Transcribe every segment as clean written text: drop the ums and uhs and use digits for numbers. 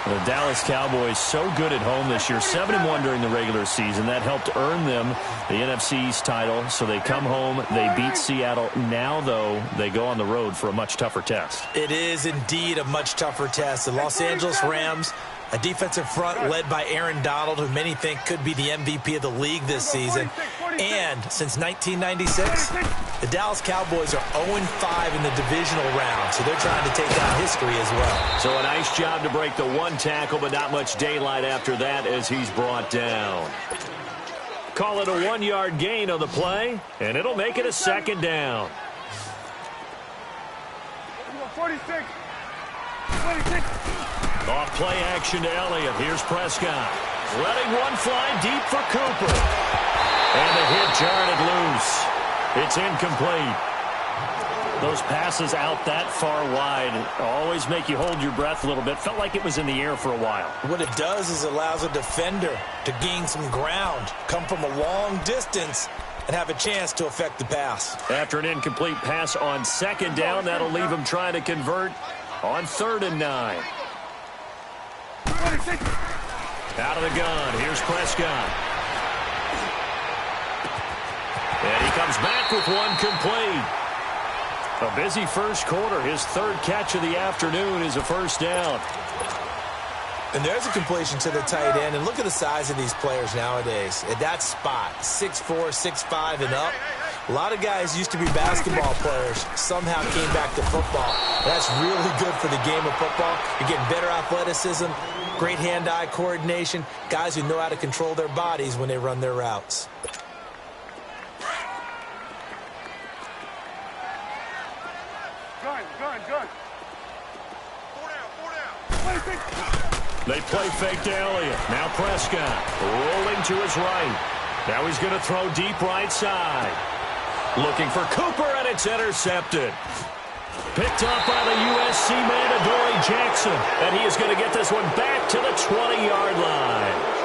The Dallas Cowboys so good at home this year, 7-1 during the regular season. That helped earn them the NFC East title. So they come home, they beat Seattle. Now, though, they go on the road for a much tougher test. It is indeed a much tougher test. The Los Angeles Rams, a defensive front led by Aaron Donald, who many think could be the MVP of the league this season. And since 1996, the Dallas Cowboys are 0-5 in the divisional round, so they're trying to take down history as well. So a nice job to break the one tackle, but not much daylight after that as he's brought down. Call it a 1-yard gain on the play, and it'll make it a second down. 46. Off play action to Elliott. Here's Prescott. Letting one fly deep for Cooper. And the hit jarred it loose. It's incomplete. Those passes out that far wide always make you hold your breath a little bit. Felt like it was in the air for a while. What it does is it allows a defender to gain some ground, come from a long distance, and have a chance to affect the pass. After an incomplete pass on second down, that'll leave him trying to convert on 3rd and 9. Out of the gun. Here's Prescott. And he comes back with one complete. A busy first quarter. His 3rd catch of the afternoon is a first down. And there's a completion to the tight end. And look at the size of these players nowadays. At that spot, 6'4", 6'5", and up. A lot of guys used to be basketball players. Somehow came back to football. That's really good for the game of football. You're getting better athleticism, great hand-eye coordination, guys who know how to control their bodies when they run their routes. Gun. 4 down. They play fake to Elliott. Now Prescott rolling to his right. Now he's going to throw deep right side. Looking for Cooper, and it's intercepted. Picked up by the USC man, Adoree Jackson. And he is going to get this one back to the 20-yard line.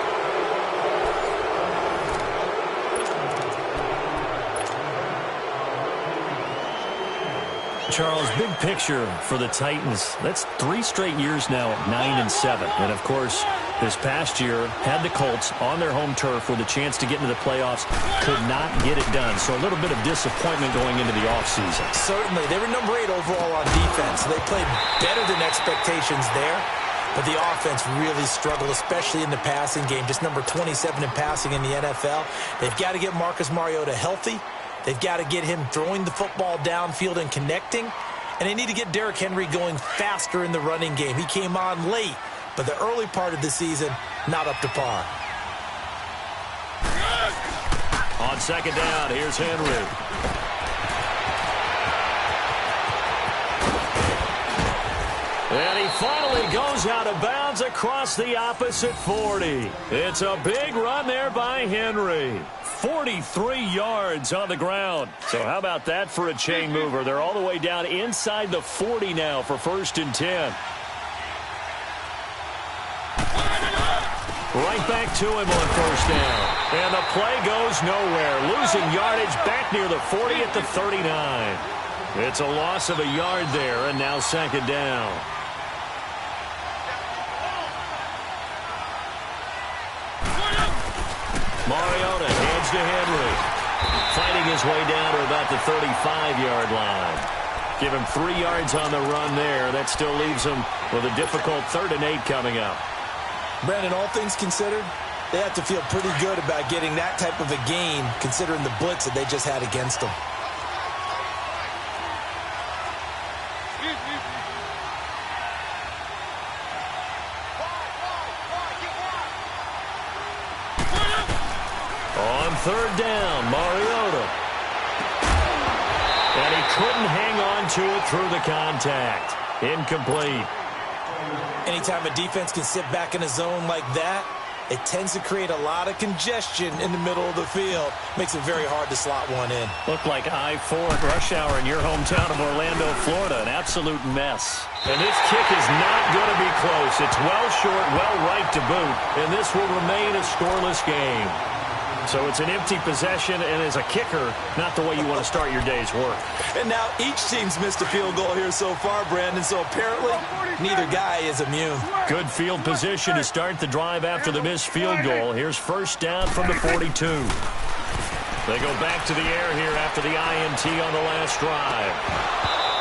Charles, big picture for the Titans. That's 3 straight years now at 9-7. And, of course, this past year had the Colts on their home turf with a chance to get into the playoffs. Could not get it done. So a little bit of disappointment going into the offseason. Certainly. They were number 8 overall on defense. They played better than expectations there. But the offense really struggled, especially in the passing game. Just number 27 in passing in the NFL. They've got to get Marcus Mariota healthy. They've got to get him throwing the football downfield and connecting. And they need to get Derrick Henry going faster in the running game. He came on late, but the early part of the season, not up to par. On second down, here's Henry. And he finally goes out of bounds across the opposite 40. It's a big run there by Henry. 43 yards on the ground. So how about that for a chain mover? They're all the way down inside the 40 now for 1st and 10. Right back to him on 1st down. And the play goes nowhere. Losing yardage back near the 40 at the 39. It's a loss of a yard there, and now 2nd down. Mariota hands to Henry. Fighting his way down to about the 35-yard line. Give him 3 yards on the run there. That still leaves him with a difficult 3rd and 8 coming up. Brandon, all things considered, they have to feel pretty good about getting that type of a gain, considering the blitz that they just had against them. On 3rd down, Mariota. And he couldn't hang on to it through the contact. Incomplete. Anytime a defense can sit back in a zone like that, it tends to create a lot of congestion in the middle of the field. Makes it very hard to slot one in. Looked like I-4 at rush hour in your hometown of Orlando, Florida. An absolute mess. And this kick is not going to be close. It's well short, well right to boot. And this will remain a scoreless game. So it's an empty possession, and as a kicker, not the way you want to start your day's work. And now each team's missed a field goal here so far, Brandon, so apparently neither guy is immune. Good field position to start the drive after the missed field goal. Here's first down from the 42. They go back to the air here after the INT on the last drive.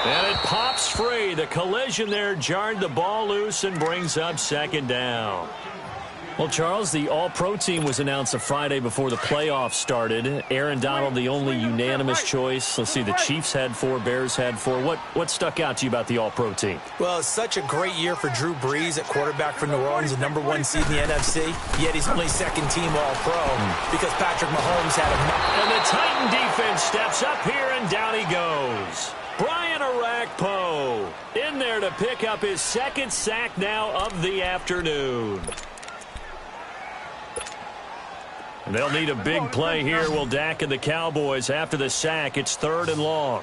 And it pops free. The collision there jarred the ball loose and brings up second down. Well, Charles, the All-Pro team was announced a Friday before the playoffs started. Aaron Donald, the only unanimous choice. Let's see, the Chiefs had 4, Bears had 4. What stuck out to you about the All-Pro team? Well, it's such a great year for Drew Brees at quarterback for New Orleans, the #1 seed in the NFC. Yet he's only second-team All-Pro because Patrick Mahomes had a... And the Titan defense steps up here, and down he goes. Brian Arakpo in there to pick up his second sack now of the afternoon. They'll need a big play here, will Dak and the Cowboys. After the sack, it's 3rd and long.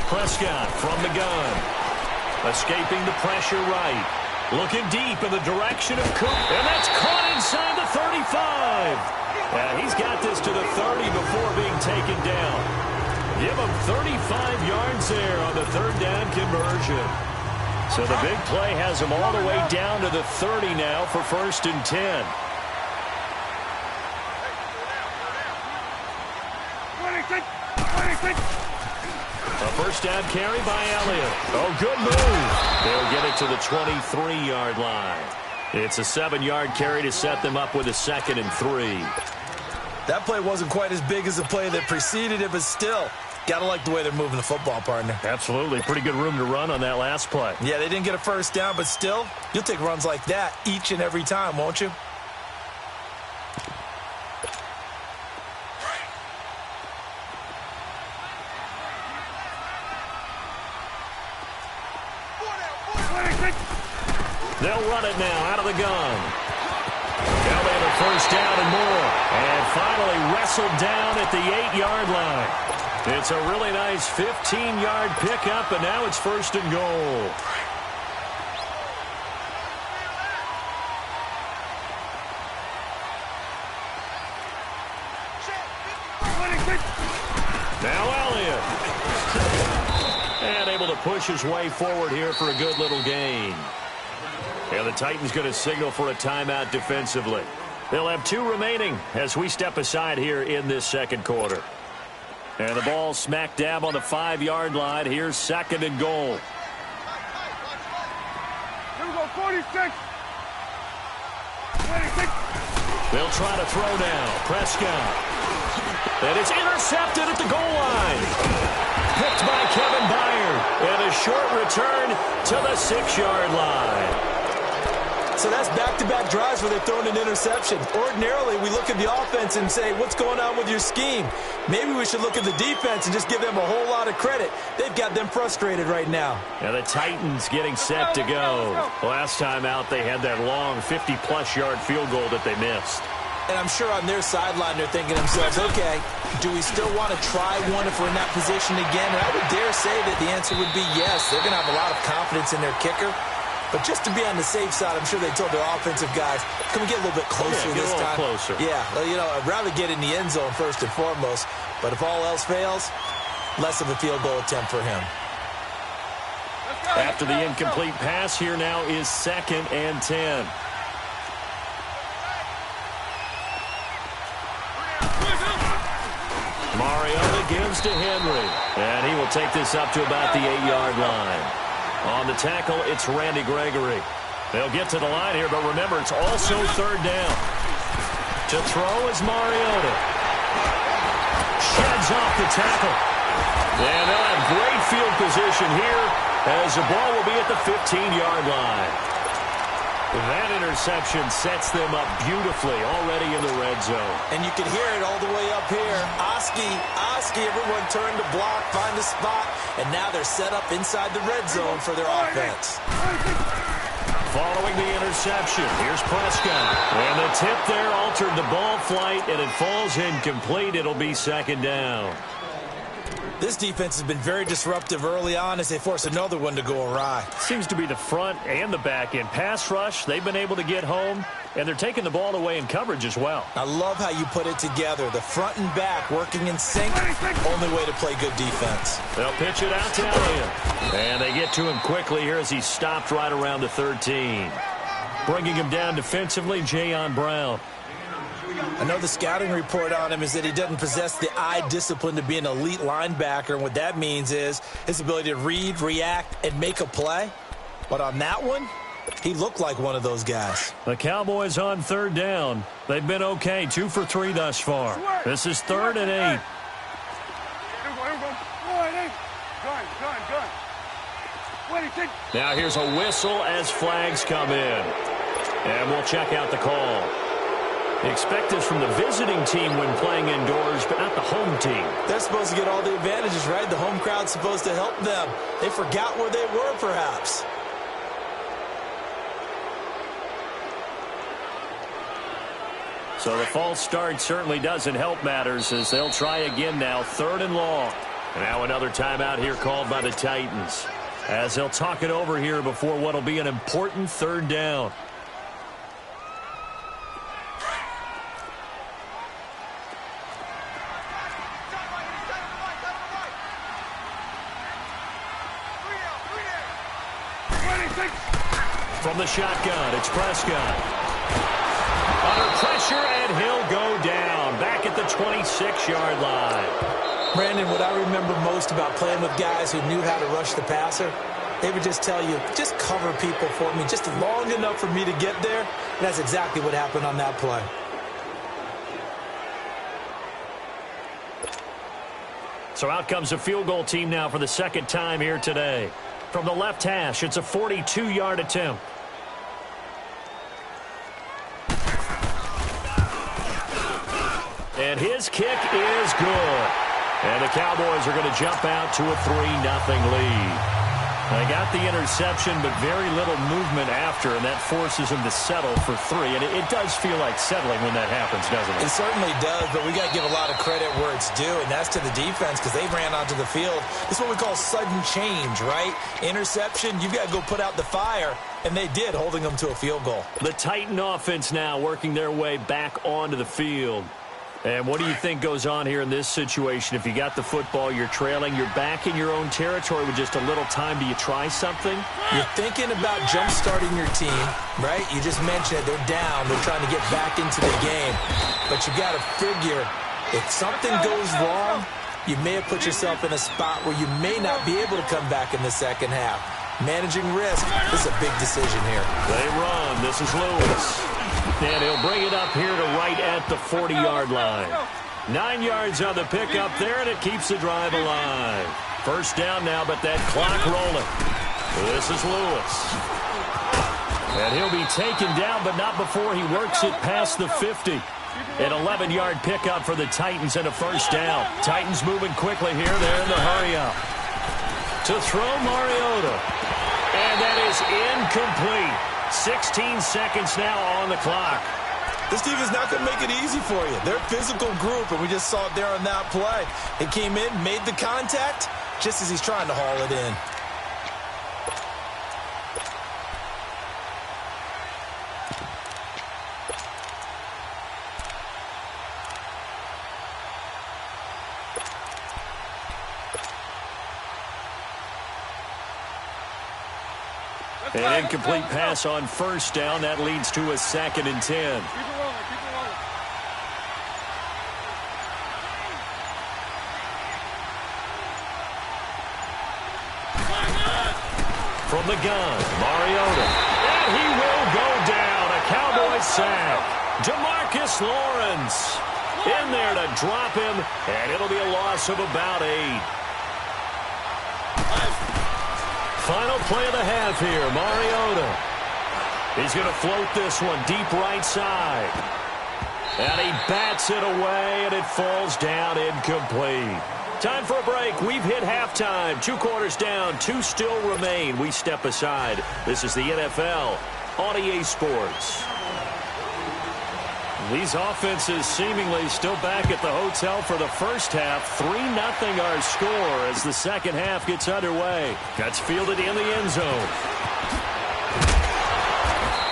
Prescott from the gun. Escaping the pressure right. Looking deep in the direction of Cook. And that's caught inside the 35. Yeah, he's got this to the 30 before being taken down. Give him 35 yards there on the 3rd down conversion. So the big play has him all the way down to the 30 now for 1st and 10. 26. A first down carry by Elliott. Oh, good move. They'll get it to the 23-yard line. It's a 7-yard carry to set them up with a 2nd and 3. That play wasn't quite as big as the play that preceded it, but still, gotta like the way they're moving the football, partner. Absolutely. Pretty good room to run on that last play. Yeah, they didn't get a first down, but still, you'll take runs like that each and every time, won't you? They'll run it now out of the gun. Now they have a first down and more. And finally wrestled down at the 8-yard line. It's a really nice 15-yard pickup, and now it's 1st and goal. Now Elliott. And able to push his way forward here for a good little gain. Yeah, the Titans going to signal for a timeout defensively. They'll have 2 remaining as we step aside here in this 2nd quarter. And the ball smack dab on the 5-yard line. Here's 2nd and goal. Here we go, 46. 26. They'll try to throw now. Prescott. And it's intercepted at the goal line. Picked by Kevin Byard. And a short return to the 6-yard line. So that's back-to-back drives where they're throwing an interception. Ordinarily, we look at the offense and say, what's going on with your scheme? Maybe we should look at the defense and just give them a whole lot of credit. They've got them frustrated right now. Now the Titans getting set to go. Last time out, they had that long 50-plus yard field goal that they missed. And I'm sure on their sideline, they're thinking to themselves, okay, do we still want to try one if we're in that position again? And I would dare say that the answer would be yes. They're going to have a lot of confidence in their kicker. But just to be on the safe side, I'm sure they told their offensive guys, can we get a little bit closer this time? Closer. Yeah, well, you know, I'd rather get in the end zone first and foremost. But if all else fails, less of a field goal attempt for him. After the incomplete pass, here now is 2nd and 10. Mariota gives to Henry. And he will take this up to about the 8-yard line. On the tackle, it's Randy Gregory. They'll get to the line here, but remember, it's also 3rd down. To throw is Mariota. Sheds off the tackle. And they'll have great field position here as the ball will be at the 15-yard line. That interception sets them up beautifully already in the red zone. And you can hear it all the way up here. Oski, everyone turned to block, find a spot, and now they're set up inside the red zone for their offense. Following the interception, here's Prescott. And the tip there altered the ball flight, and it falls incomplete. It'll be 2nd down. This defense has been very disruptive early on as they force another one to go awry. Seems to be the front and the back end. Pass rush, they've been able to get home, and they're taking the ball away in coverage as well. I love how you put it together. The front and back working in sync, only way to play good defense. They'll pitch it out to Elliott. And they get to him quickly here as he's stopped right around the 13. Bringing him down defensively, Jayon Brown. I know the scouting report on him is that he doesn't possess the eye discipline to be an elite linebacker, and what that means is his ability to read, react, and make a play. But on that one, he looked like one of those guys. The Cowboys on third down. They've been okay, 2 for 3 thus far. This is 3rd and 8. Now here's a whistle as flags come in. And we'll check out the call. They expect this from the visiting team when playing indoors, but not the home team. They're supposed to get all the advantages, right? The home crowd's supposed to help them. They forgot where they were, perhaps. So the false start certainly doesn't help matters as they'll try again now, 3rd and long. And now another timeout here called by the Titans as they'll talk it over here before what will be an important 3rd down. From the shotgun, it's Prescott. Under pressure, and he'll go down. Back at the 26-yard line. Brandon, what I remember most about playing with guys who knew how to rush the passer, they would just tell you, just cover people for me, just long enough for me to get there. And that's exactly what happened on that play. So out comes a field goal team now for the 2nd time here today. From the left hash, it's a 42-yard attempt. And his kick is good. And the Cowboys are going to jump out to a 3-0 lead. They got the interception, but very little movement after, and that forces him to settle for 3. And it does feel like settling when that happens, doesn't it? It certainly does, but we got to give a lot of credit where it's due, and that's to the defense because they ran onto the field. It's what we call sudden change, right? Interception, you've got to go put out the fire, and they did, holding them to a field goal. The Titan offense now working their way back onto the field. And what do you think goes on here in this situation? If you got the football, you're trailing, you're back in your own territory with just a little time. Do you try something? You're thinking about jump-starting your team, right? You just mentioned it. They're down. They're trying to get back into the game. But you got to figure, if something goes wrong, you may have put yourself in a spot where you may not be able to come back in the second half. Managing risk, this is a big decision here. They run. This is Lewis. And he'll bring it up here to right at the 40-yard line. 9 yards on the pickup there, and it keeps the drive alive. 1st down now, but that clock rolling. This is Lewis. And he'll be taken down, but not before he works it past the 50. An 11-yard pickup for the Titans and a 1st down. Titans moving quickly here. They're in the hurry-up. To throw Mariota. And that is incomplete. 16 seconds now on the clock. This team is not going to make it easy for you. They're a physical group, and we just saw it there on that play. He came in, made the contact, just as he's trying to haul it in. An incomplete pass on 1st down. That leads to a 2nd and 10. Keep it rolling, keep it rolling. From the gun, Mariota. And he will go down. A Cowboys sack. DeMarcus Lawrence in there to drop him, and it'll be a loss of about 8. Final play of the half here, Mariota. He's going to float this one deep right side. And he bats it away, and it falls down incomplete. Time for a break. We've hit halftime. 2 quarters down, 2 still remain. We step aside. This is the NFL on EA Sports. These offenses seemingly still back at the hotel for the first half. 3-0 our score as the second half gets underway. That's fielded in the end zone.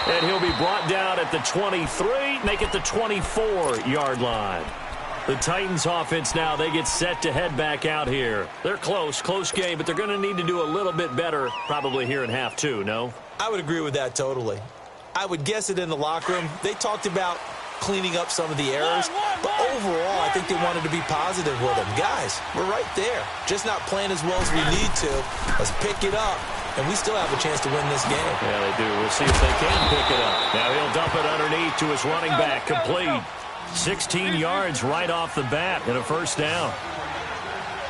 And he'll be brought down at the 23, make it the 24-yard line. The Titans offense now, they get set to head back out here. They're close game, but they're going to need to do a little bit better probably here in half two, no? I would agree with that totally. I would guess it in the locker room. They talked about cleaning up some of the errors, but overall, I think they wanted to be positive with them. Guys, we're right there. Just not playing as well as we need to. Let's pick it up, and we still have a chance to win this game. Yeah, they do. We'll see if they can pick it up. Now he'll dump it underneath to his running back, complete. 16 yards right off the bat and a first down.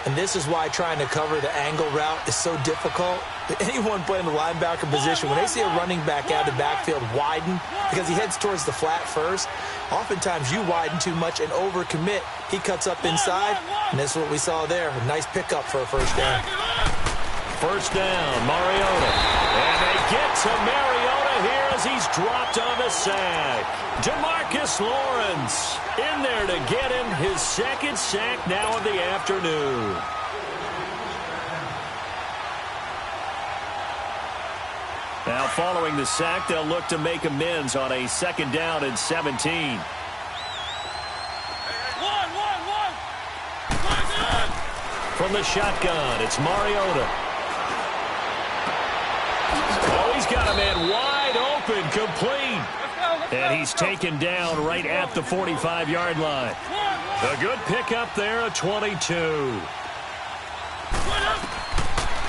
And this is why trying to cover the angle route is so difficult. Anyone playing the linebacker position, when they see a running back out of the backfield widen because he heads towards the flat first, oftentimes you widen too much and overcommit. He cuts up inside, and this is what we saw there. A nice pickup for a first down. First down, Mariota. And they get to Mariota here as he's dropped on the sack. Demarcus Lawrence in there to get him his second sack now of the afternoon. Now following the sack, they'll look to make amends on a second down and 17. From the shotgun, it's Mariota. Oh, he's got a man wide open, complete. And he's taken down right at the 45-yard line. A good pickup there, a 22.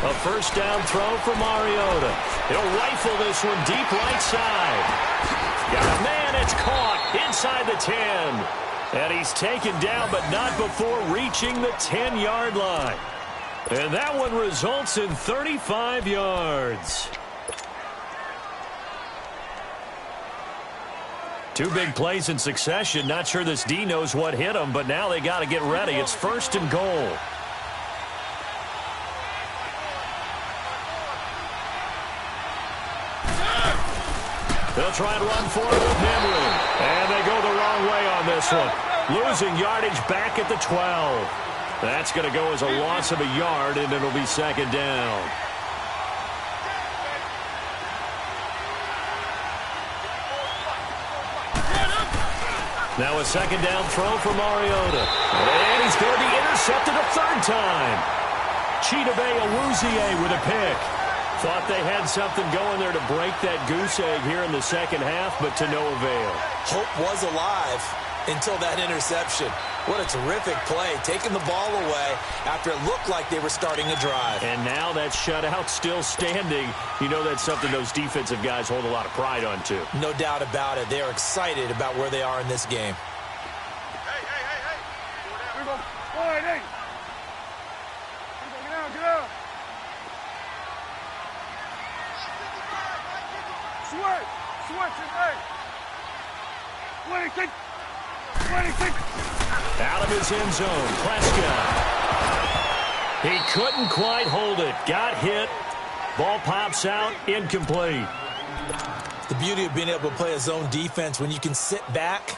A first down throw for Mariota. He'll rifle this one deep right side. Got a man, it's caught inside the 10. And he's taken down, but not before reaching the 10-yard line. And that one results in 35 yards. Two big plays in succession. Not sure this D knows what hit him, but now they got to get ready. It's first and goal. They'll try and run for it with Henry. And they go the wrong way on this one. Losing yardage back at the 12. That's going to go as a loss of a yard, and it'll be second down. Now a second down throw for Mariota. And he's going to be intercepted a third time. CtDaBestnDaWorld's with a pick. Thought they had something going there to break that goose egg here in the second half, but to no avail. Hope was alive until that interception. What a terrific play, taking the ball away after it looked like they were starting a drive. And now that shutout still standing. You know that's something those defensive guys hold a lot of pride on, too. No doubt about it. They are excited about where they are in this game. Hey. Here we go. Boy, hey. Get out. Switch it, hey. 26. Out of his end zone, Prescott. He couldn't quite hold it. Got hit. Ball pops out, incomplete. The beauty of being able to play a zone defense when you can sit back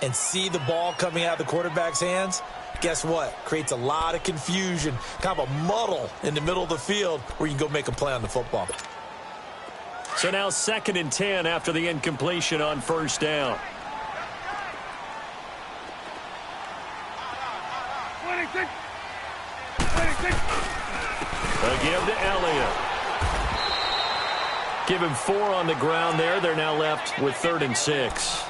and see the ball coming out of the quarterback's hands, guess what? Creates a lot of confusion, kind of a muddle in the middle of the field where you can go make a play on the football. So now 2nd and 10 after the incompletion on first down. 26. A give to Elliott. Give him 4 on the ground there. They're now left with 3rd and 6.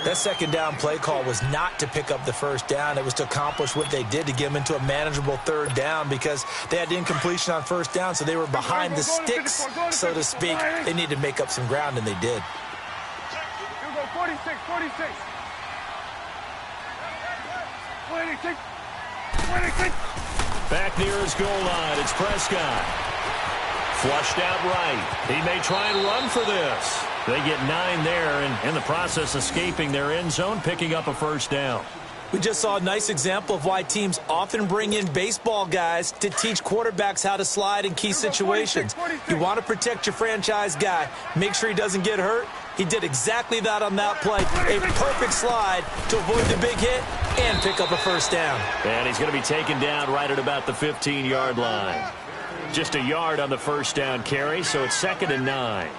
That second down play call was not to pick up the first down. It was to accomplish what they did, to get them into a manageable 3rd down, because they had incompletion on first down, so they were behind the sticks, so to speak. They needed to make up some ground, and they did. Here we go, 46. 26. Back near his goal line, it's Prescott. Flushed out right. He may try and run for this. They get 9 there, and in the process escaping their end zone, picking up a first down. We just saw a nice example of why teams often bring in baseball guys to teach quarterbacks how to slide in key situations. You want to protect your franchise guy. Make sure he doesn't get hurt. He did exactly that on that play. A perfect slide to avoid the big hit and pick up a first down. And he's going to be taken down right at about the 15-yard line. Just a yard on the first down carry, so it's 2nd and 9.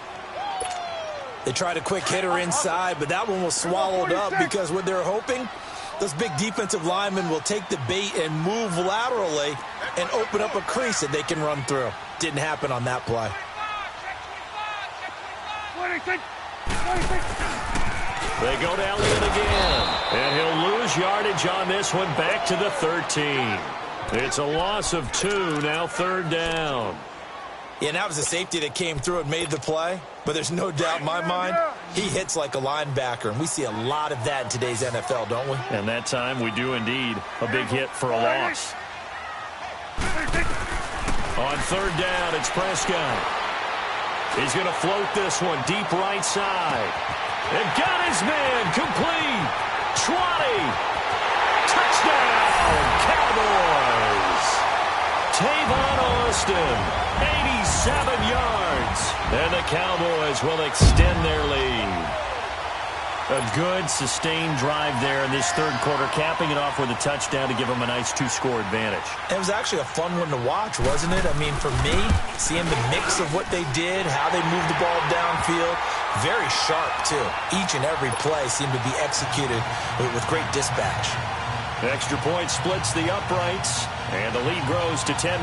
They tried a quick hitter inside, but that one was swallowed up because what they're hoping, those big defensive linemen will take the bait and move laterally and open up a crease that they can run through. Didn't happen on that play. They go to Elliott again, and he'll lose yardage on this one back to the 13. It's a loss of 2, now 3rd down. Yeah, that was a safety that came through and made the play, but there's no doubt in my mind, he hits like a linebacker, and we see a lot of that in today's NFL, don't we? And that time we do indeed a big hit for a loss. On 3rd down, it's Prescott. He's going to float this one deep right side. And got his man complete. 20. Touchdown, Cowboys. Tavon Austin, 87 yards. And the Cowboys will extend their lead. A good, sustained drive there in this 3rd quarter, capping it off with a touchdown to give them a nice 2-score advantage. It was actually a fun one to watch, wasn't it? I mean, for me, seeing the mix of what they did, how they moved the ball downfield, very sharp, too. Each and every play seemed to be executed with great dispatch. Extra point splits the uprights, and the lead grows to 10-0.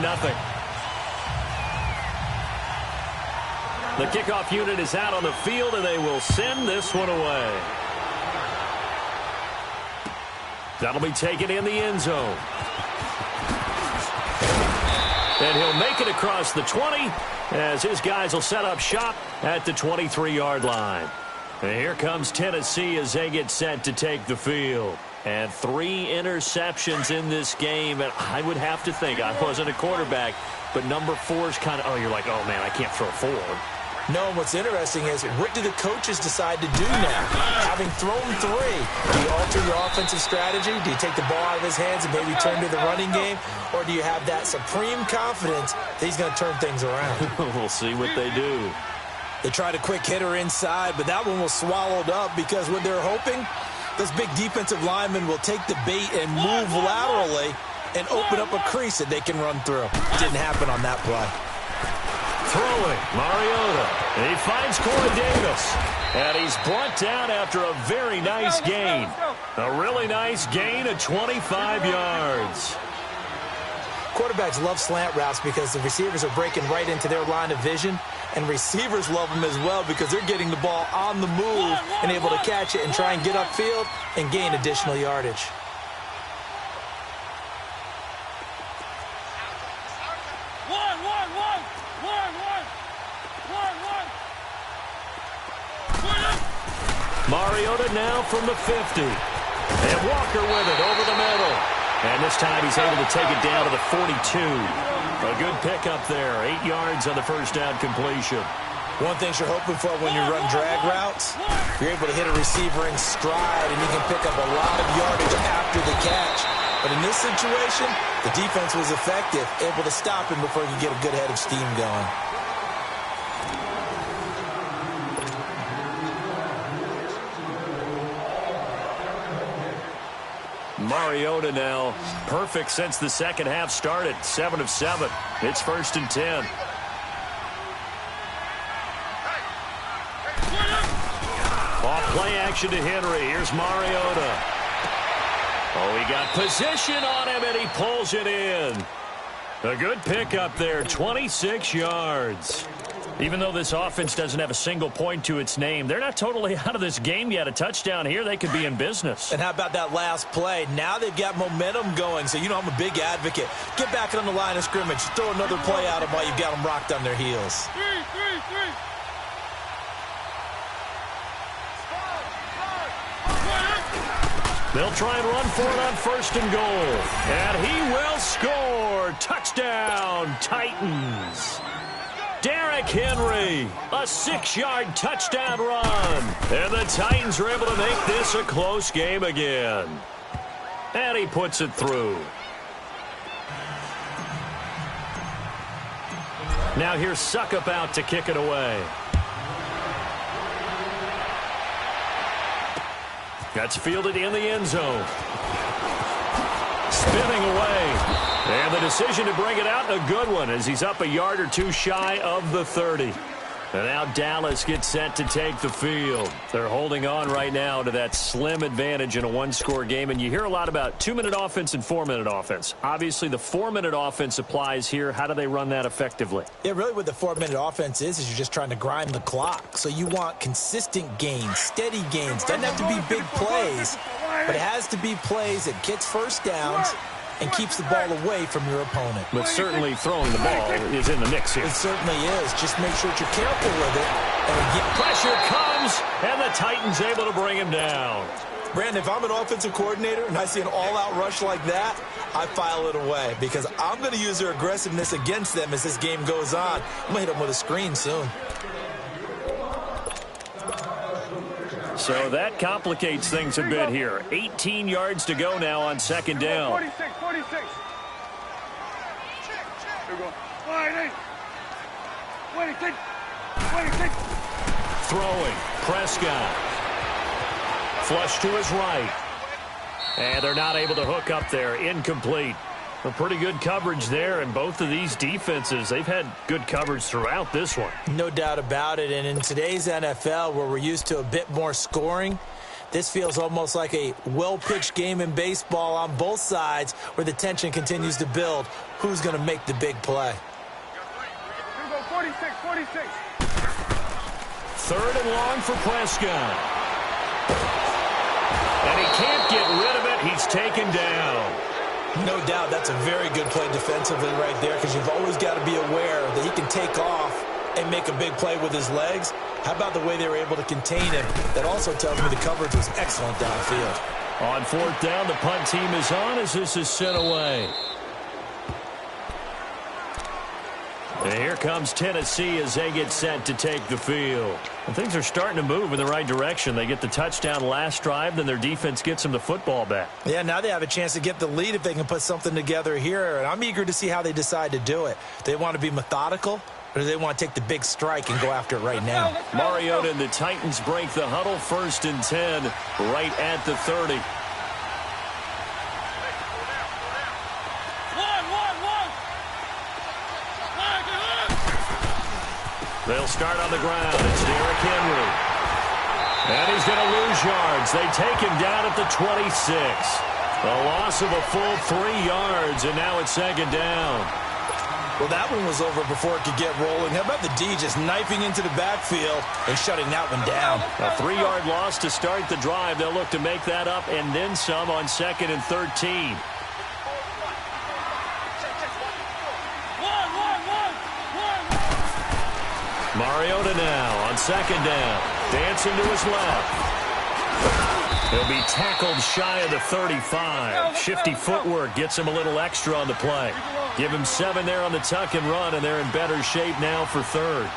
The kickoff unit is out on the field, and they will send this one away. That'll be taken in the end zone. And he'll make it across the 20 as his guys will set up shop at the 23-yard line. And here comes Tennessee as they get set to take the field. And 3 interceptions in this game. And I would have to think, I wasn't a quarterback, but number 4 is kind of, oh, you're like, oh, man, I can't throw 4. No, and what's interesting is, what do the coaches decide to do now? Having thrown 3, do you alter your offensive strategy? Do you take the ball out of his hands and maybe turn to the running game? Or do you have that supreme confidence that he's going to turn things around? We'll see what they do. They tried a quick hitter inside, but that one was swallowed up because what they're hoping, those big defensive linemen will take the bait and move laterally and open up a crease that they can run through. Didn't happen on that play. Throwing, Mariota. He finds Corey Davis. And he's brought down after a very nice gain. A really nice gain of 25 yards. Quarterbacks love slant routes because the receivers are breaking right into their line of vision. And receivers love them as well because they're getting the ball on the move and able to catch it and try and get upfield and gain additional yardage. Mariota now from the 50. And Walker with it over the middle. And this time he's able to take it down to the 42. A good pickup there. 8 yards on the first down completion. One thing you're hoping for when you run drag routes, you're able to hit a receiver in stride and you can pick up a lot of yardage after the catch. But in this situation, the defense was effective, able to stop him before he could get a good head of steam going. Mariota now perfect since the second half started. 7 of 7. It's 1st and 10. Off play action to Henry. Here's Mariota. Oh, he got position on him, and he pulls it in. A good pickup there, 26 yards. Even though this offense doesn't have a single point to its name, they're not totally out of this game yet. A touchdown here, they could be in business. And how about that last play? Now they've got momentum going, so you know I'm a big advocate. Get back on the line of scrimmage. Throw another play at them while you've got them rocked on their heels. They'll try and run for it on 1st and goal. And he will score. Touchdown, Titans. Derrick Henry, a 6-yard touchdown run. And the Titans are able to make this a close game again. And he puts it through. Now here's Suckup out to kick it away. That's fielded in the end zone. Spinning away. And the decision to bring it out, a good one, as he's up a yard or two shy of the 30. And now Dallas gets set to take the field. They're holding on right now to that slim advantage in a one-score game. And you hear a lot about 2-minute offense and 4-minute offense. Obviously, the 4-minute offense applies here. How do they run that effectively? Yeah, really what the 4-minute offense is you're just trying to grind the clock. So you want consistent gains, steady gains. Doesn't have to be big plays, but it has to be plays that gets first downs and keeps the ball away from your opponent. But certainly throwing the ball is in the mix here. It certainly is. Just make sure that you're careful with it. Pressure comes, and the Titans able to bring him down. Brandon, if I'm an offensive coordinator and I see an all-out rush like that, I file it away because I'm going to use their aggressiveness against them as this game goes on. I'm going to hit them with a screen soon. So that complicates things a bit here. 18 yards to go now on second down. 46. Here we go. 26. Throwing. Prescott. Flush to his right. And they're not able to hook up there. Incomplete. A pretty good coverage there, and both of these defenses, they've had good coverage throughout this one. No doubt about it, and in today's NFL, where we're used to a bit more scoring, this feels almost like a well-pitched game in baseball on both sides where the tension continues to build. Who's going to make the big play? Here we go. 46. Third and long for Prescott. And he can't get rid of it. He's taken down. No doubt that's a very good play defensively right there because you've always got to be aware that he can take off and make a big play with his legs. How about the way they were able to contain him? That also tells me the coverage was excellent downfield. On fourth down, the punt team is on as this is sent away. And here comes Tennessee as they get set to take the field. And things are starting to move in the right direction. They get the touchdown last drive, then their defense gets them the football back. Yeah, now they have a chance to get the lead if they can put something together here. And I'm eager to see how they decide to do it. They want to be methodical, or do they want to take the big strike and go after it right now? Mariota and the Titans break the huddle, 1st and 10, right at the 30. They'll start on the ground. It's Derrick Henry. And he's going to lose yards. They take him down at the 26. A loss of a full 3 yards, and now it's second down. Well, that one was over before it could get rolling. How about the D just knifing into the backfield and shutting that one down? A 3-yard loss to start the drive. They'll look to make that up and then some on 2nd and 13. Mariota now on 2nd down. Dancing to his left. He'll be tackled shy of the 35. Shifty footwork gets him a little extra on the play. Give him 7 there on the tuck and run, and they're in better shape now for 3rd.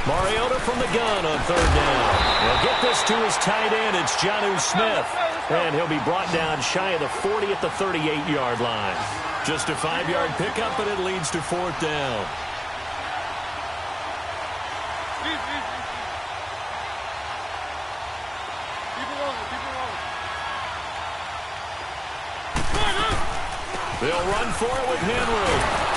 Mariota from the gun on 3rd down. He'll get this to his tight end. It's Jonnu Smith. And he'll be brought down shy of the 40 at the 38-yard line. Just a 5-yard pickup, but it leads to 4th down. They'll run for it with Henry.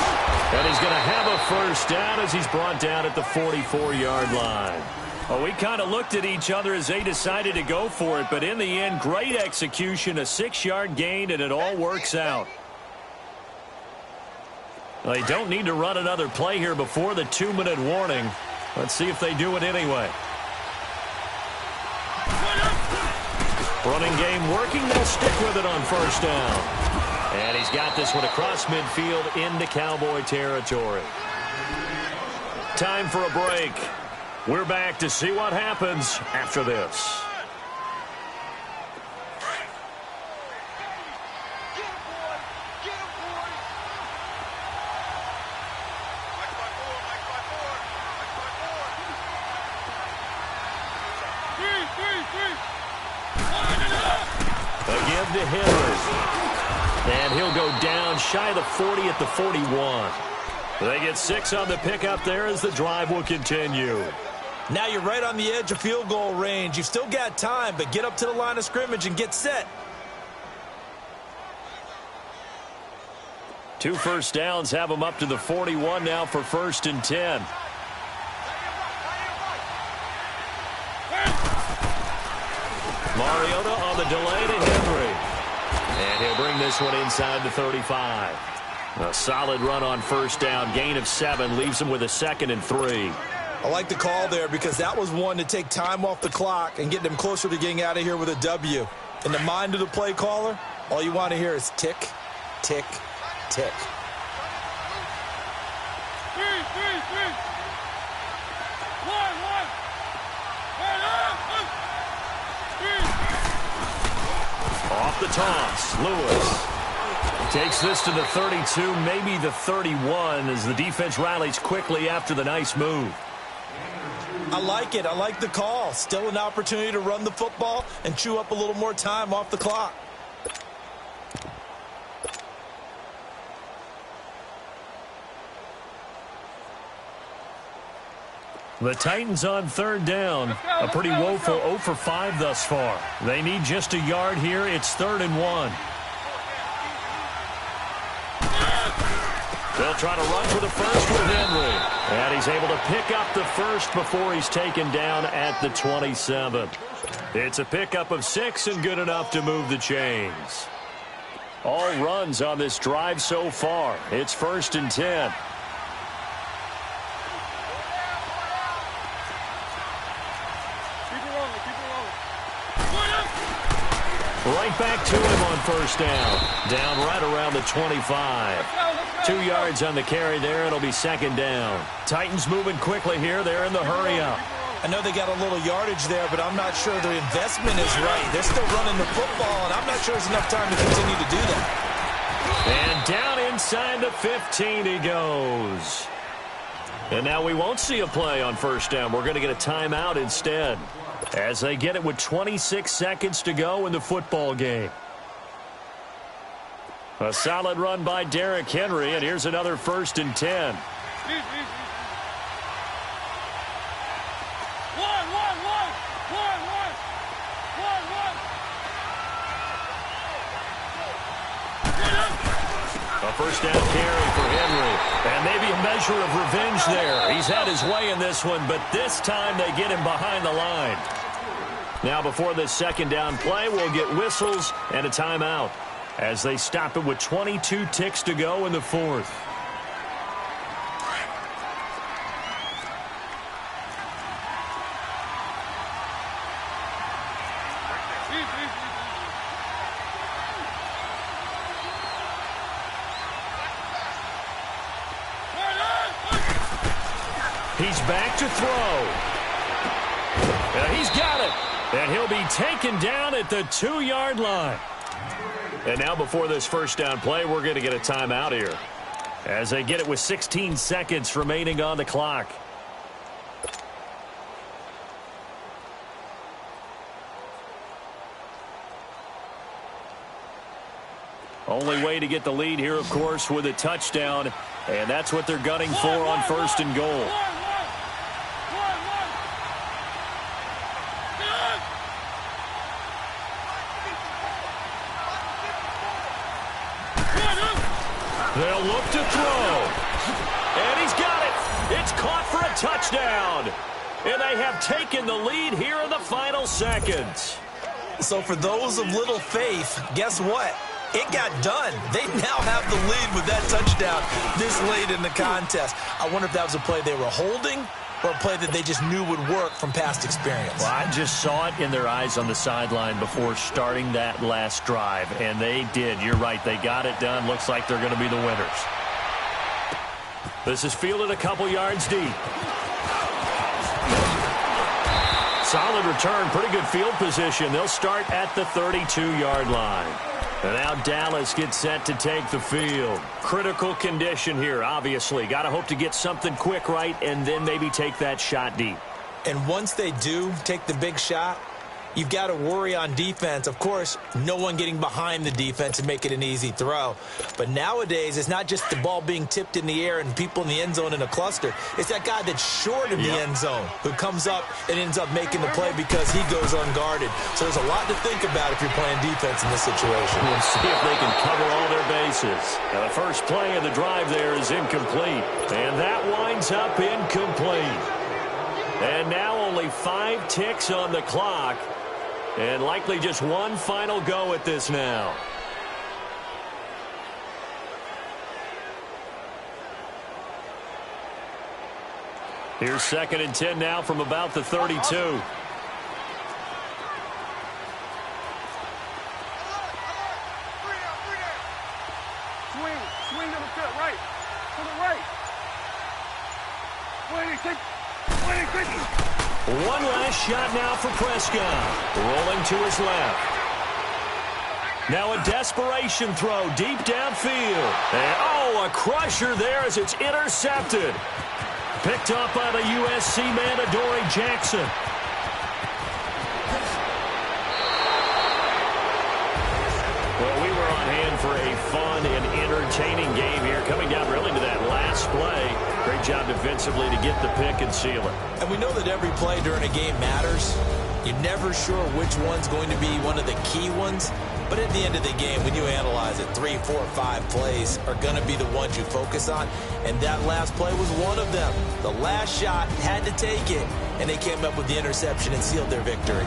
And he's going to have a 1st down as he's brought down at the 44-yard line. Well, we kind of looked at each other as they decided to go for it, but in the end, great execution, a 6-yard gain, and it all works out. Well, they don't need to run another play here before the 2-minute warning. Let's see if they do it anyway. Running game working. They'll stick with it on 1st down. And he's got this one across midfield into Cowboy territory. Time for a break. We're back to see what happens after this. A give to Henry. And he'll go down shy of the 40 at the 41. They get 6 on the pickup there as the drive will continue. Now you're right on the edge of field goal range. You've still got time, but get up to the line of scrimmage and get set. 2 first downs have them up to the 41 now for 1st and 10. Mariota on the delay to Henry. And he'll bring this one inside the 35. A solid run on 1st down. Gain of 7 leaves him with a 2nd and 3. I like the call there because that was one to take time off the clock and get them closer to getting out of here with a W. In the mind of the play caller, all you want to hear is tick, tick, tick. Off the toss, Lewis takes this to the 32, maybe the 31, as the defense rallies quickly after the nice move. I like it. I like the call. Still an opportunity to run the football and chew up a little more time off the clock. The Titans on 3rd down. A pretty woeful 0 for 5 thus far. They need just a yard here. It's 3rd and 1. They'll try to run for the first with Henry. And he's able to pick up the first before he's taken down at the 27. It's a pickup of 6 and good enough to move the chains. All runs on this drive so far. It's 1st and 10. Right back to him on 1st down. Down right around the 25. 2 yards on the carry there. It'll be 2nd down. Titans moving quickly here. They're in the hurry-up. I know they got a little yardage there, but I'm not sure the investment is right. They're still running the football, and I'm not sure there's enough time to continue to do that. And down inside the 15 he goes. And now we won't see a play on 1st down. We're going to get a timeout instead, as they get it with 26 seconds to go in the football game. A solid run by Derrick Henry, and here's another 1st and 10. A 1st down carry for Henry, and maybe a measure of revenge there. He's had his way in this one, but this time they get him behind the line. Now before this 2nd down play, we'll get whistles and a timeout as they stop it with 22 ticks to go in the 4th. He's back to throw. He's got it. And he'll be taken down at the 2-yard line. And now before this 1st down play, we're going to get a timeout here, as they get it with 16 seconds remaining on the clock. Only way to get the lead here, of course, with a touchdown. And that's what they're gunning for on 1st and goal. They'll look to throw. And he's got it. It's caught for a touchdown. And they have taken the lead here in the final seconds. So for those of little faith, guess what? It got done. They now have the lead with that touchdown this late in the contest. I wonder if that was a play they were holding or a play that they just knew would work from past experience. Well, I just saw it in their eyes on the sideline before starting that last drive, and they did. You're right. They got it done. Looks like they're going to be the winners. This is fielded a couple yards deep. Solid return. Pretty good field position. They'll start at the 32-yard line. And now Dallas gets set to take the field. Critical condition here, obviously. Got to hope to get something quick right and then maybe take that shot deep. And once they do take the big shot, you've got to worry on defense. Of course, no one getting behind the defense and make it an easy throw. But nowadays, it's not just the ball being tipped in the air and people in the end zone in a cluster. It's that guy that's short of the end zone who comes up and ends up making the play because he goes unguarded. So there's a lot to think about if you're playing defense in this situation. We'll see if they can cover all their bases. Now, the first play of the drive there is incomplete. And that winds up incomplete. And now only 5 ticks on the clock. And likely just one final go at this now. Here's 2nd and 10 now from about the 32. Swing to the field, right. To the right. 26. One last shot now for Prescott. Rolling to his left. Now a desperation throw deep downfield. And, a crusher there as it's intercepted. Picked up by the USC man, Adoree Jackson. Well, we were on hand for a fun and entertaining game here, coming down really to that last play. Great job defensively to get the pick and seal it. And we know that every play during a game matters. You're never sure which one's going to be one of the key ones. But at the end of the game, when you analyze it, 3, 4, 5 plays are going to be the ones you focus on. And that last play was one of them. The last shot had to take it, and they came up with the interception and sealed their victory.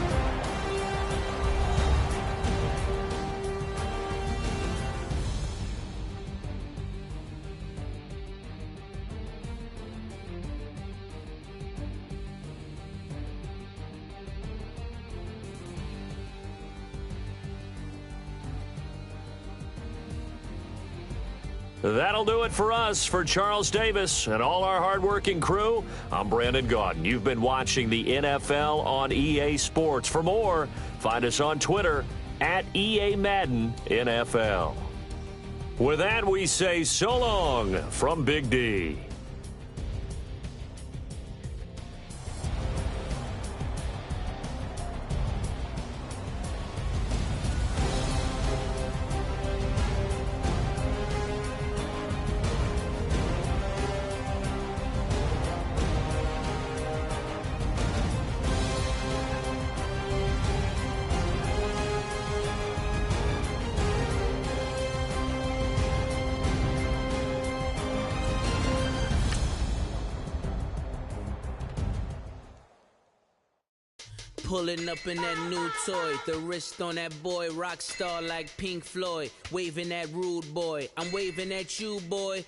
That'll do it for us. For Charles Davis and all our hardworking crew, I'm Brandon Gaudin. You've been watching the NFL on EA Sports. For more, find us on Twitter at EA Madden NFL. With that, we say so long from Big D. Pulling up in that new toy, the wrist on that boy, rock star like Pink Floyd, waving that rude boy, I'm waving at you, boy.